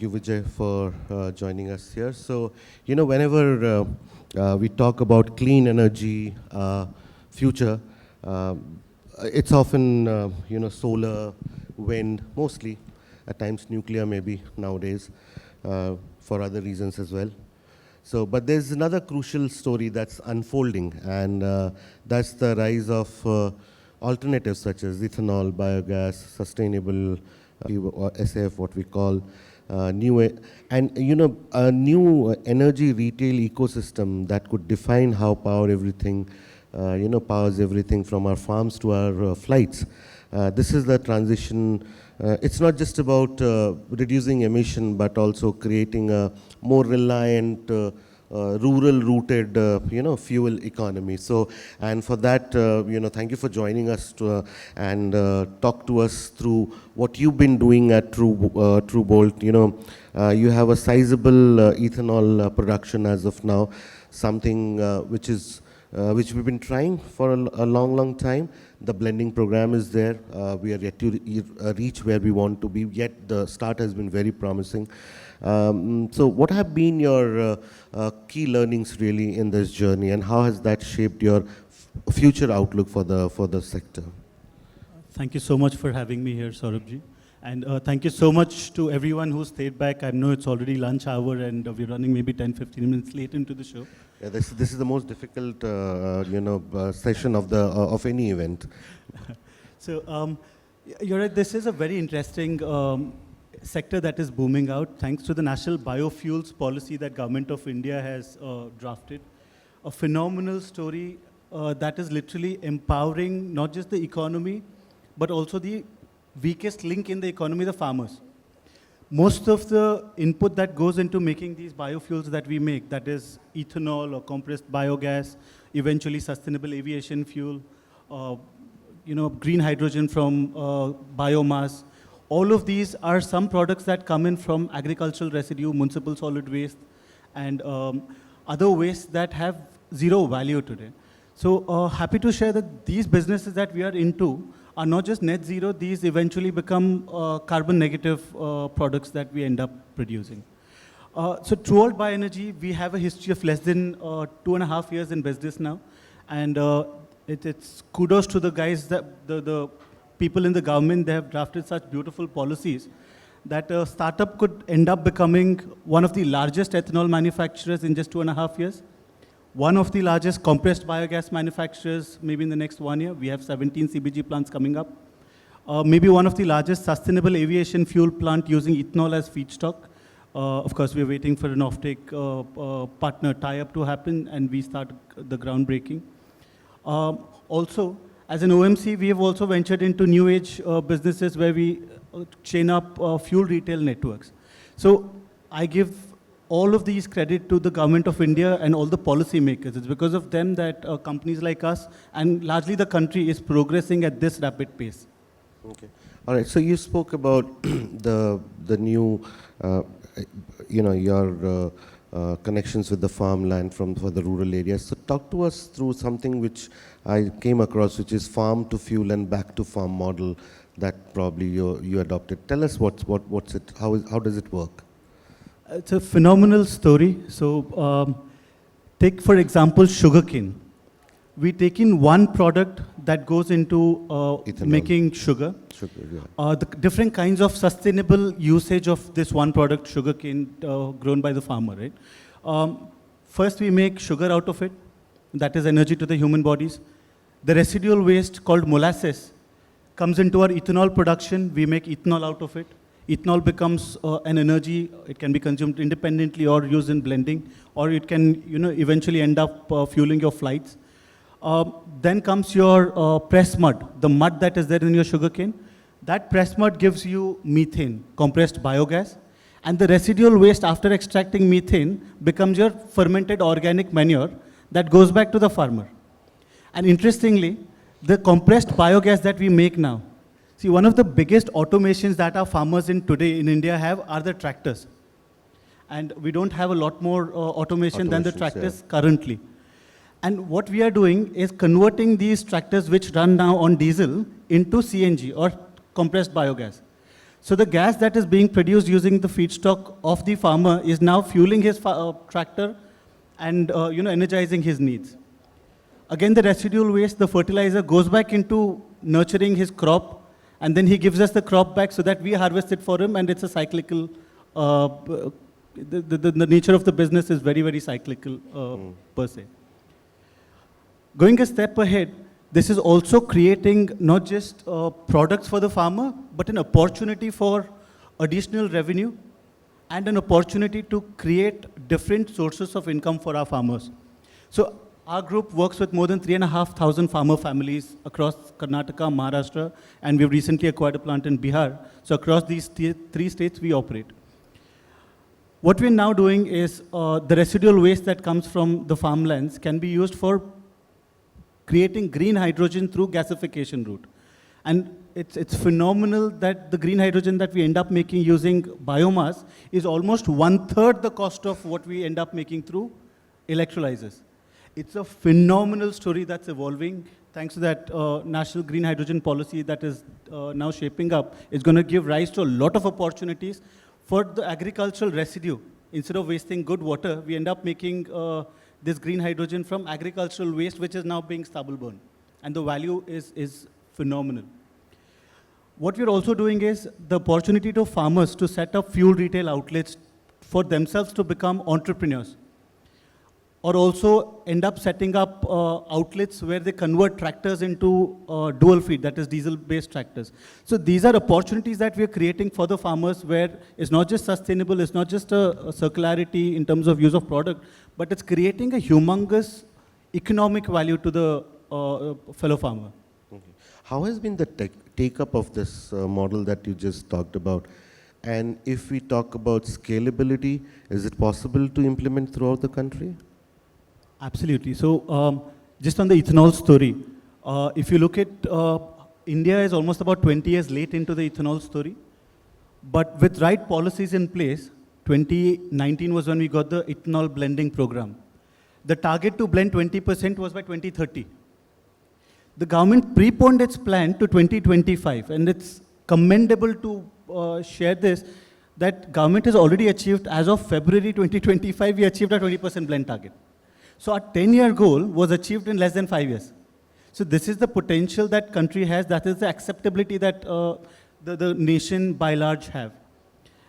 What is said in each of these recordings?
thank you, Vijay, for joining us here. So, whenever we talk about clean energy future, uh, it's often, solar, wind, mostly, at times nuclear maybe nowadays, for other reasons as well. So, but there's another crucial story that's unfolding, and that's the rise of alternatives such as ethanol, biogas, sustainable or SAF, what we call a new energy retail ecosystem that could define how powers everything from our farms to our flights. This is the transition. It's not just about reducing emission, but also creating a more reliant, rural-rooted, fuel economy. So, and for that, thank you for joining us and talk to us through what you've been doing at TruAlt. You have a sizable ethanol production as of now, something which we've been trying for a long time. The blending program is there. We are yet to reach where we want to be, yet the start has been very promising. So what have been your key learnings really in this journey, and how has that shaped your future outlook for the sector? Thank you so much for having me here, Saurabh. And thank you so much to everyone who stayed back. I know it's already lunch hour and we're running maybe 10-15 minutes late into the show. Yeah, this is the most difficult, session of any event. So you're right. This is a very interesting sector that is booming out, thanks to the national biofuels policy that Government of India has drafted. A phenomenal story that is literally empowering not just the economy, but also the weakest link in the economy, the farmers. Most of the input that goes into making these biofuels that we make, that is ethanol or compressed biogas, eventually sustainable aviation fuel, green hydrogen from biomass, all of these are some products that come in from agricultural residue, municipal solid waste, and other wastes that have zero value today. So happy to share that these businesses that we are into are not just net zero, these eventually become carbon negative products that we end up producing. So TruAlt Bioenergy, we have a history of less than 2.5 years in business now. And it's kudos to the guys, that the people in the government, they have drafted such beautiful policies that a startup could end up becoming one of the largest ethanol manufacturers in just 2.5 years. One of the largest compressed biogas manufacturers, maybe in the next 1 year. We have 17 CBG plants coming up. Maybe one of the largest sustainable aviation fuel plant using ethanol as feedstock. Of course, we're waiting for an offtake partner tie-up to happen, and we start the groundbreaking. Also, as an OMC, we have also ventured into new age businesses where we chain up fuel retail networks. So I give all of these credit to the Government of India and all the policymakers. It's because of them that companies like us, and largely the country, is progressing at this rapid pace. Okay. All right. So you spoke about the new, your connections with the farmland for the rural areas. So talk to us through something which I came across, which is farm to fuel and back to farm model that probably you adopted. Tell us what's it? How does it work? It's a phenomenal story. So take, for example, sugarcane. We take in one product that goes into making sugar. Yeah. The different kinds of sustainable usage of this one product, sugarcane, grown by the farmer, right? First, we make sugar out of it. That is energy to the human bodies. The residual waste called molasses comes into our ethanol production. We make ethanol out of it. Ethanol becomes an energy. It can be consumed independently or used in blending, or it can eventually end up fueling your flights. Then comes your press mud, the mud that is there in your sugarcane. That press mud gives you methane, compressed biogas. And the residual waste after extracting methane becomes your fermented organic manure that goes back to the farmer. And interestingly, the compressed biogas that we make now, see, one of the biggest automations that our farmers today in India have are the tractors. And we don't have a lot more automation than the tractors currently. And what we are doing is converting these tractors which run now on diesel into CNG or compressed biogas. So the gas that is being produced using the feedstock of the farmer is now fueling his tractor and energizing his needs. Again, the residual waste, the fertilizer, goes back into nurturing his crop, and then he gives us the crop back so that we harvest it for him, and it's a cyclical, the nature of the business is very, very cyclical per se. Going a step ahead, this is also creating not just products for the farmer, but an opportunity for additional revenue and an opportunity to create different sources of income for our farmers. So our group works with more than 3,500 farmer families across Karnataka, Maharashtra, and we've recently acquired a plant in Bihar. So across these three states, we operate. What we're now doing is the residual waste that comes from the farmlands can be used for creating green hydrogen through gasification route. And it's phenomenal that the green hydrogen that we end up making using biomass is almost 1/3 the cost of what we end up making through electrolyzers. It's a phenomenal story that's evolving. Thanks to that national green hydrogen policy that is now shaping up, it's going to give rise to a lot of opportunities for the agricultural residue. Instead of wasting good water, we end up making this green hydrogen from agricultural waste, which is now being stubble burned. And the value is phenomenal. What we're also doing is the opportunity to farmers to set up fuel retail outlets for themselves to become entrepreneurs, or also end up setting up outlets where they convert tractors into dual feed, that is diesel-based tractors. So these are opportunities that we are creating for the farmers, where it's not just sustainable, it's not just a circularity in terms of use of product, but it's creating a humongous economic value to the fellow farmer. Okay. How has been the take-up of this model that you just talked about? And if we talk about scalability, is it possible to implement throughout the country? Absolutely. So just on the ethanol story, if you look at India is almost about 20 years late into the ethanol story, but with right policies in place, 2019 was when we got the ethanol blending program. The target to blend 20% was by 2030. The government preponed its plan to 2025, and it's commendable to share this, that government has already achieved, as of February 2025, we achieved a 20% blend target. So our 10-year goal was achieved in less than 5 years. So this is the potential that country has, that is the acceptability that the nation by large have.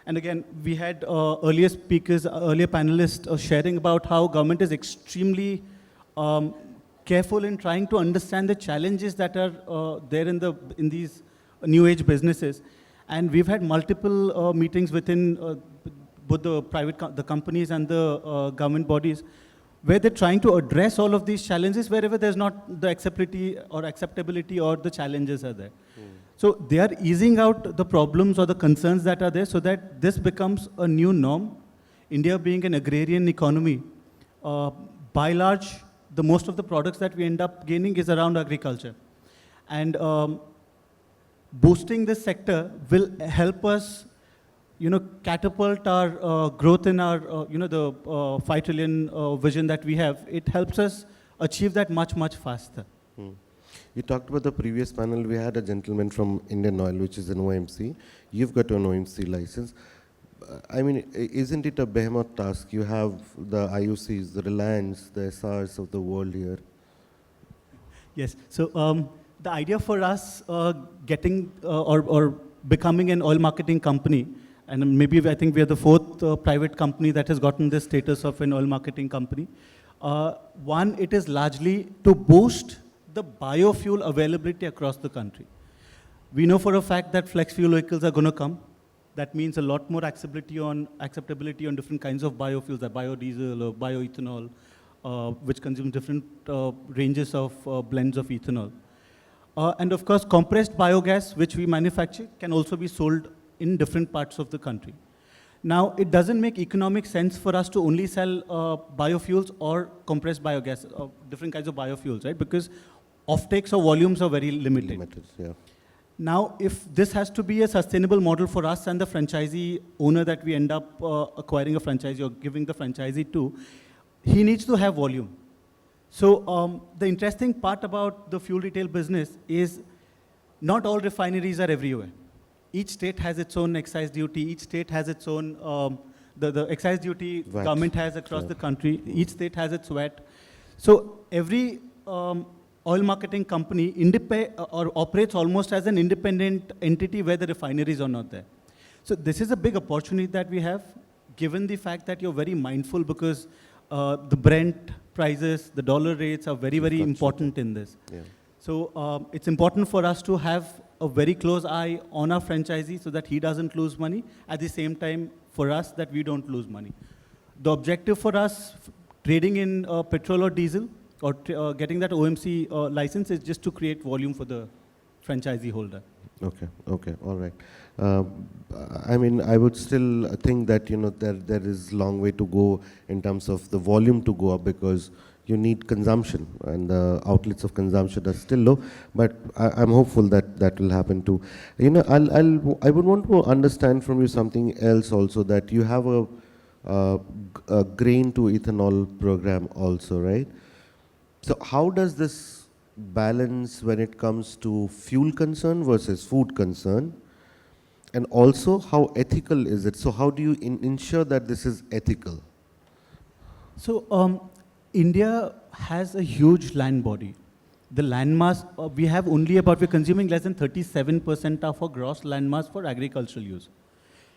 And again, we had earlier speakers, earlier panelists sharing about how government is extremely careful in trying to understand the challenges that are there in these new age businesses. And we've had multiple meetings within both the companies and the government bodies, where they're trying to address all of these challenges wherever there's not the acceptability or the challenges are there. So they are easing out the problems or the concerns that are there so that this becomes a new norm. India being an agrarian economy, by large, the most of the products that we end up gaining is around agriculture. And boosting this sector will help us catapult our growth in our, the 5 trillion vision that we have. It helps us achieve that much, much faster. You talked about the previous panel. We had a gentleman from Indian Oil, which is an OMC. You've got an OMC license. I mean, isn't it a behemoth task? You have the IOCs, the Reliance, the SRs of the world here. Yes. So the idea for us getting or becoming an oil marketing company, and maybe I think we are the fourth private company that has gotten this status of an oil marketing company. One, it is largely to boost the biofuel availability across the country. We know for a fact that flex fuel vehicles are going to come. That means a lot more acceptability on different kinds of biofuels, like biodiesel or bioethanol, which consume different ranges of blends of ethanol. And of course, compressed biogas, which we manufacture, can also be sold in different parts of the country. Now, it doesn't make economic sense for us to only sell biofuels or compressed biogas, different kinds of biofuels, right? Because offtakes or volumes are very limited. Yeah. Now, if this has to be a sustainable model for us and the franchisee owner that we end up acquiring a franchisee or giving the franchisee to, he needs to have volume. So the interesting part about the fuel retail business is not all refineries are everywhere. Each state has its own excise duty. Each state has its own, the excise duty VAT. government has across Yeah. the country. Each state has its VAT. So every oil marketing company or operates almost as an independent entity where the refineries are not there. So this is a big opportunity that we have, given the fact that you're very mindful, because the Brent prices, the dollar rates are very, very important in this. Yeah. So it's important for us to have a very close eye on our franchisee so that he doesn't lose money. At the same time, for us, that we don't lose money. The objective for us, trading in petrol or diesel, or getting that OMC license, is just to create volume for the franchisee holder. Okay, okay, all right. I mean, I would still think that, you know, there is long way to go in terms of the volume to go up, because you need consumption, and the outlets of consumption are still low, but I'm hopeful that that will happen too. You know, I would want to understand from you something else also, that you have a grain to ethanol program also, right? So how does this balance when it comes to fuel concern versus food concern? And also, how ethical is it? So how do you ensure that this is ethical? So India has a huge land body. The land mass, we have only about, we're consuming less than 37% of our gross land mass for agricultural use.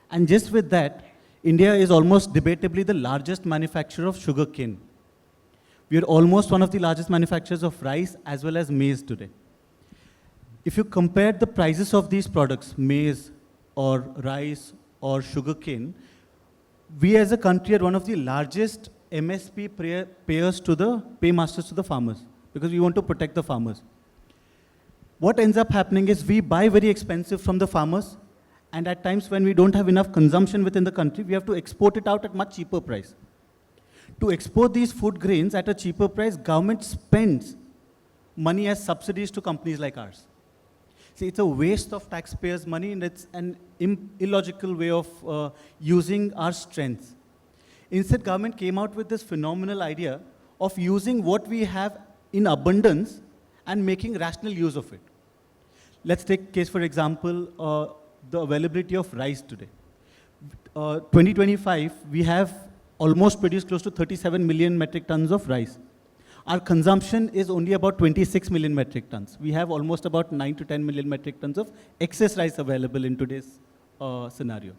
And just with that, India is almost debatably the largest manufacturer of sugarcane. We are almost one of the largest manufacturers of rice as well as maize today. If you compare the prices of these products, maize or rice or sugarcane, we as a country are one of the largest MSP paymasters to the farmers, because we want to protect the farmers. What ends up happening is we buy very expensive from the farmers, and at times when we don't have enough consumption within the country, we have to export it out at much cheaper price. To export these food grains at a cheaper price, government spends money as subsidies to companies like ours. See, it's a waste of taxpayers' money, and it's an illogical way of using our strengths. Instead, government came out with this phenomenal idea of using what we have in abundance and making rational use of it. Let's take case, for example, the availability of rice today. 2025, we have almost produced close to 37 million metric tons of rice. Our consumption is only about 26 million metric tons. We have almost about 9 to 10 million metric tons of excess rice available in today's scenario.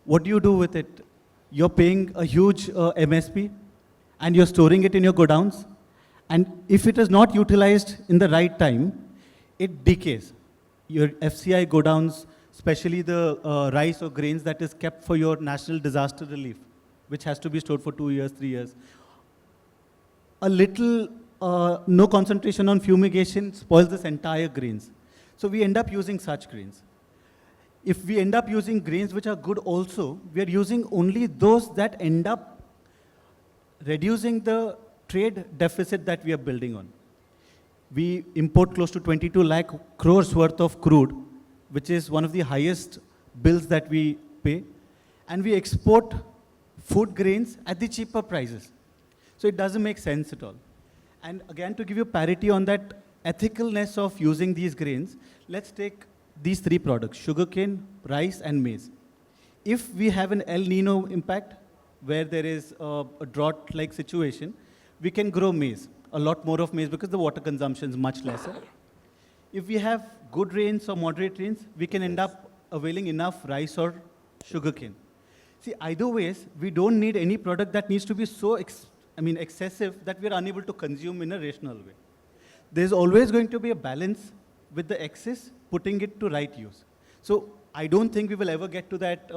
What do you do with it? You're paying a huge MSP, and you're storing it in your godowns. And if it is not utilized in the right time, it decays. Your FCI godowns, especially the rice or grains that is kept for your national disaster relief, which has to be stored for 2 years, 3 years. A little no concentration on fumigation spoils this entire grains. So we end up using such grains. If we end up using grains which are good also, we are using only those that end up reducing the trade deficit that we are building on. We import close to 22 lakh crores worth of crude, which is one of the highest bills that we pay, and we export food grains at the cheaper prices. So it doesn't make sense at all. And again, to give you parity on that ethicalness of using these grains, let's take these three products: sugarcane, rice, and maize. If we have an El Nino impact, where there is a drought-like situation, we can grow maize, a lot more of maize, because the water consumption is much lesser. If we have good rains or moderate rains, we can end up availing enough rice or sugarcane. See, either ways, we don't need any product that needs to be so excessive that we are unable to consume in a rational way. There's always going to be a balance with the excess, putting it to right use. So I don't think we will ever get to that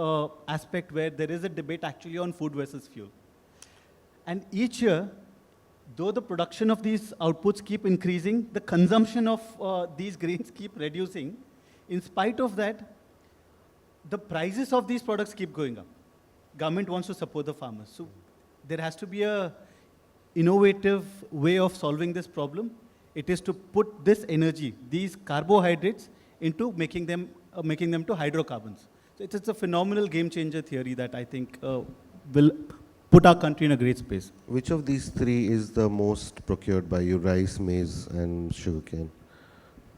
aspect where there is a debate actually on food versus fuel. And each year, though the production of these outputs keep increasing, the consumption of these grains keep reducing. In spite of that, the prices of these products keep going up. Government wants to support the farmers. So there has to be a innovative way of solving this problem. It is to put this energy, these carbohydrates, into making them to hydrocarbons. So it's a phenomenal game changer theory that I think will put our country in a great space. Which of these three is the most procured by you: rice, maize, and sugarcane?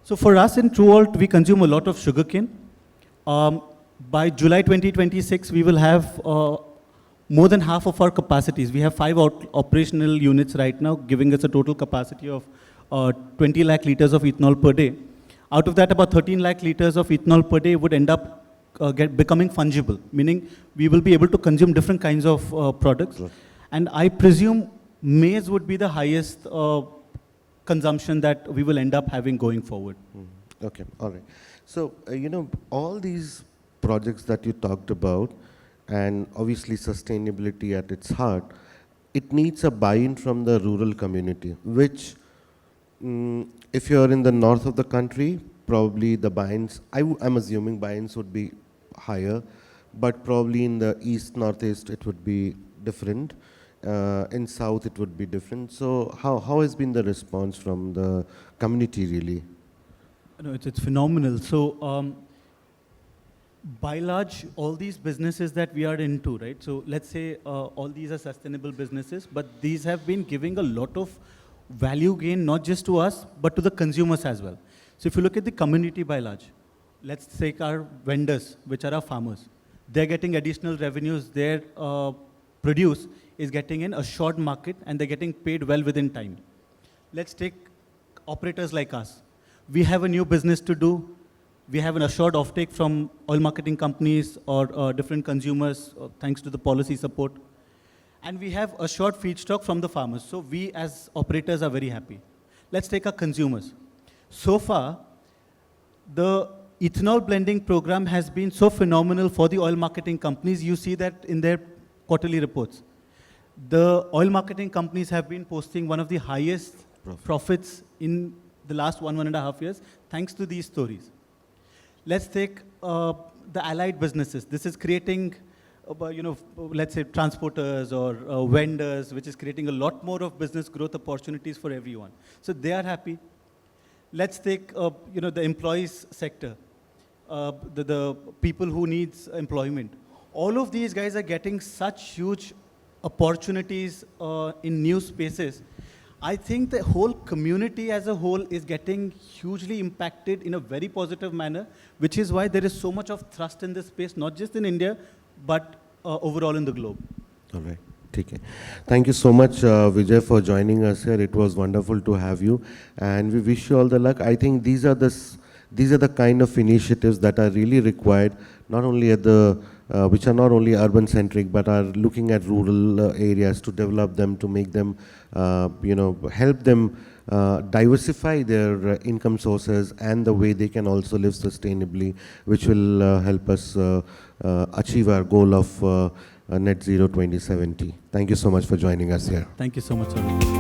So for us in TruAlt, we consume a lot of sugarcane. By July 2026, we will have more than half of our capacities. We have 5 operational units right now, giving us a total capacity of 20 lakh liters of ethanol per day. Out of that, about 13 lakh liters of ethanol per day would end up becoming fungible, meaning we will be able to consume different kinds of products. Sure. And I presume maize would be the highest consumption that we will end up having going forward. Okay, all right. So, all these projects that you talked about, and obviously sustainability at its heart, it needs a buy-in from the rural community, which, if you're in the north of the country, probably the buy-ins, I'm assuming buy-ins would be higher, but probably in the east, northeast, it would be different. In south, it would be different. So how has been the response from the community really? No, it's phenomenal. So by and large, all these businesses that we are into, right? So let's say all these are sustainable businesses, but these have been giving a lot of value gain, not just to us, but to the consumers as well. So if you look at the community by and large, let's take our vendors, which are our farmers. They're getting additional revenues. Their produce is getting in a short market, and they're getting paid well within time. Let's take operators like us. We have a new business to do. We have an assured offtake from oil marketing companies or different consumers, thanks to the policy support. And we have assured feedstock from the farmers. So we as operators are very happy. Let's take our consumers. So far, the ethanol blending program has been so phenomenal for the oil marketing companies. You see that in their quarterly reports. The oil marketing companies have been posting one of the highest profits in the last 1.5 years, thanks to these stories. Let's take the allied businesses. This is creating, let's say transporters or vendors, which is creating a lot more of business growth opportunities for everyone. So they are happy. Let's take, the employees sector, the people who needs employment. All of these guys are getting such huge opportunities in new spaces. I think the whole community as a whole is getting hugely impacted in a very positive manner, which is why there is so much of thrust in this space, not just in India, but overall in the globe. All right. Okay. Thank you so much, Vijay, for joining us here. It was wonderful to have you, and we wish you all the luck. I think these are the kind of initiatives that are really required, not only at the which are not only urban centric, but are looking at rural areas to develop them, to make them, help them diversify their income sources and the way they can also live sustainably, which will help us achieve our goal of net zero 2070. Thank you so much for joining us here. Thank you so much, Saurabh.